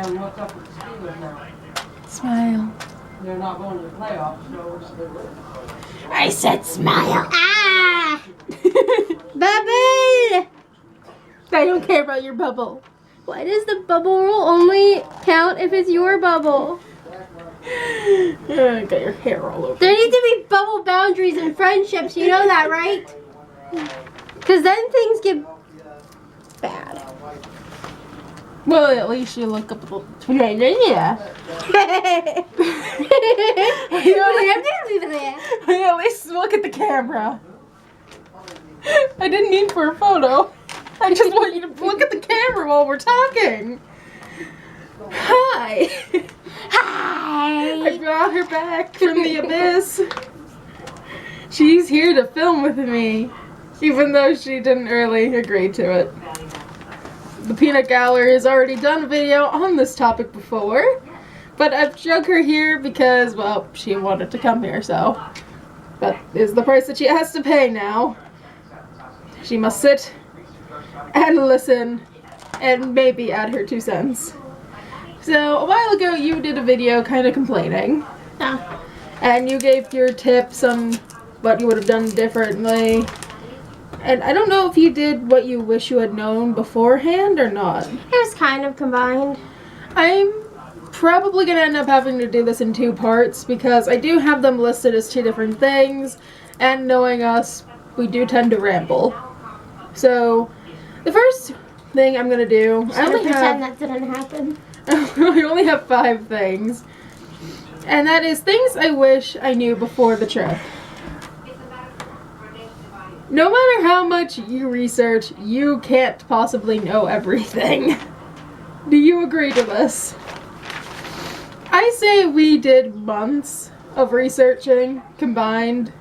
And what's up with the Steelers now? Smile. They're not going to the playoffs, so what's the deal? I said smile. Ah! Bubble! I don't care about your bubble. Why does the bubble rule only count if it's your bubble? Got your hair all over. There need to be bubble boundaries in friendships, you know that, right? Because then things get bad. Well, at least you look up a little. Yeah. At least look at the camera. I didn't mean for a photo. I just want you to look at the camera while we're talking. Hi. Hi! I brought her back from the abyss. She's here to film with me, even though she didn't really agree to it. The Peanut Gallery has already done a video on this topic before, but I've drug her here because, well, she wanted to come here, so that is the price that she has to pay now. She must sit and listen and maybe add her 2 cents. So, a while ago you did a video kind of complaining. Yeah. And you gave your tips on what you would have done differently. And I don't know if you did what you wish you had known beforehand or not. It was kind of combined. I'm probably going to end up having to do this in 2 parts because I do have them listed as 2 different things. And knowing us, we do tend to ramble. So, the first thing I'm going to do... I only pretend that didn't happen. I only have 5 things. And that is things I wish I knew before the trip. No matter how much you research, you can't possibly know everything. Do you agree to this? I say we did months of researching combined.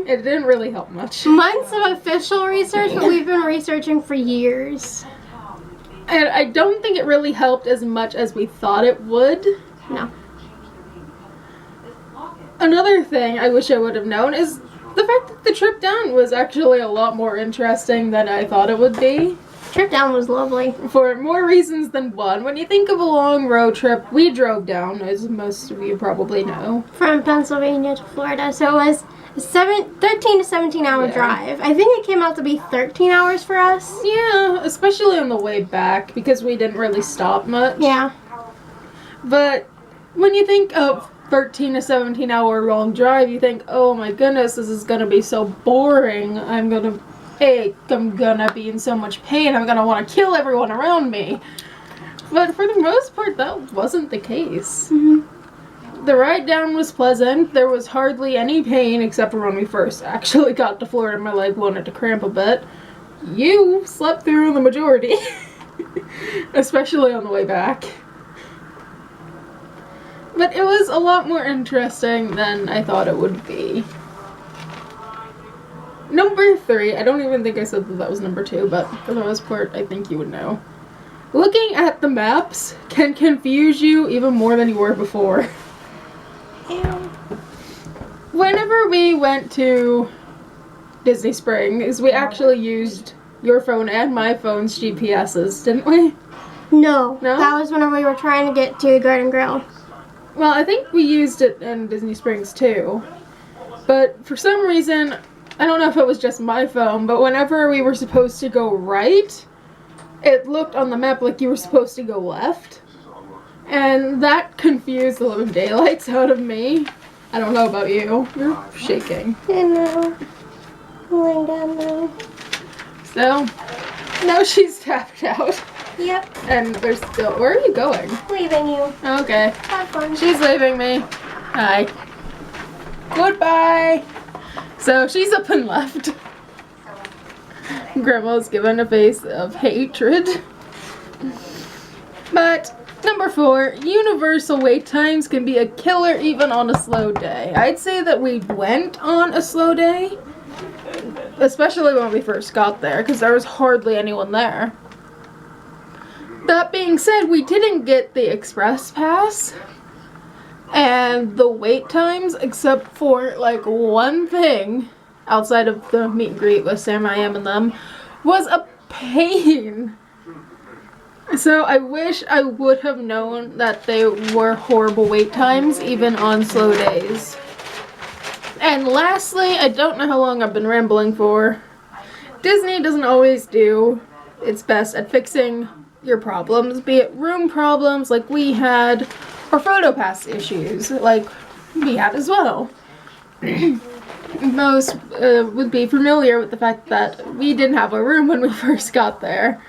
It didn't really help much. Months of official research, but we've been researching for years. And I don't think it really helped as much as we thought it would. No. Another thing I wish I would have known is the fact that the trip down was actually a lot more interesting than I thought it would be. Trip down was lovely. For more reasons than one. When you think of a long road trip, we drove down, as most of you probably know. From Pennsylvania to Florida, so it was a 13 to 17 hour Yeah. drive. I think it came out to be 13 hours for us. Yeah, especially on the way back, because we didn't really stop much. Yeah. But when you think of 13 to 17 hour long drive, you think, oh my goodness, this is gonna be so boring. I'm gonna be in so much pain. I'm gonna want to kill everyone around me. But for the most part, that wasn't the case. Mm-hmm. The ride down was pleasant. There was hardly any pain except for when we first actually got to Florida. My leg wanted to cramp a bit. You slept through the majority, especially on the way back. But it was a lot more interesting than I thought it would be. Number 3, I don't even think I said that was number 2, but for the most part, I think you would know. Looking at the maps can confuse you even more than you were before. Ew. Whenever we went to Disney Springs, we actually used your phone and my phone's GPSs, didn't we? No. No? That was whenever we were trying to get to the Garden Grill. Well, I think we used it in Disney Springs too. But for some reason, I don't know if it was just my phone, but whenever we were supposed to go right, it looked on the map like you were supposed to go left. And that confused the living daylights out of me. I don't know about you. You're shaking. I know. I'm laying down now. So, now she's tapped out. Yep. And there's still... Where are you going? Leaving you. Okay. Have fun. She's leaving me. Hi. Goodbye. So she's up and left. Grandma's given a face of hatred. But number 4, universal wait times can be a killer even on a slow day. I'd say that we went on a slow day, especially when we first got there, because there was hardly anyone there. That being said, we didn't get the express pass. And the wait times, except for like one thing outside of the meet and greet with Sam I Am and them, was a pain. So I wish I would have known that they were horrible wait times, even on slow days. And lastly, I don't know how long I've been rambling for. Disney doesn't always do its best at fixing your problems, be it room problems like we had, or PhotoPass issues like we had as well. Most would be familiar with the fact that we didn't have a room when we first got there.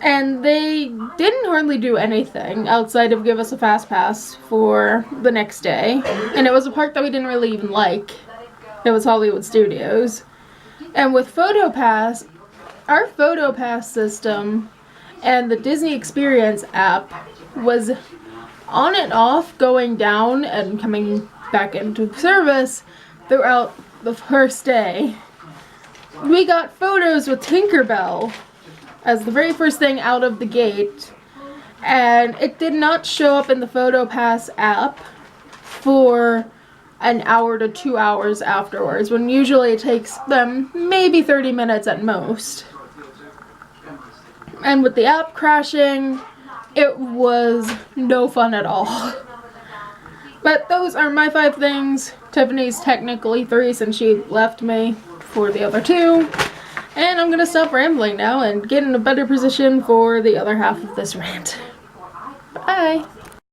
And they didn't hardly do anything outside of give us a fast pass for the next day. And it was a park that we didn't really even like. It was Hollywood Studios. And with PhotoPass, our PhotoPass system and the Disney Experience app was on and off, going down and coming back into service throughout the first day. We got photos with Tinkerbell as the very first thing out of the gate, and it did not show up in the PhotoPass app for an hour to 2 hours afterwards, when usually it takes them maybe 30 minutes at most. And with the app crashing, it was no fun at all. But those are my 5 things. Tiffany's technically 3 since she left me for the other 2. And I'm gonna stop rambling now and get in a better position for the other half of this rant. Bye!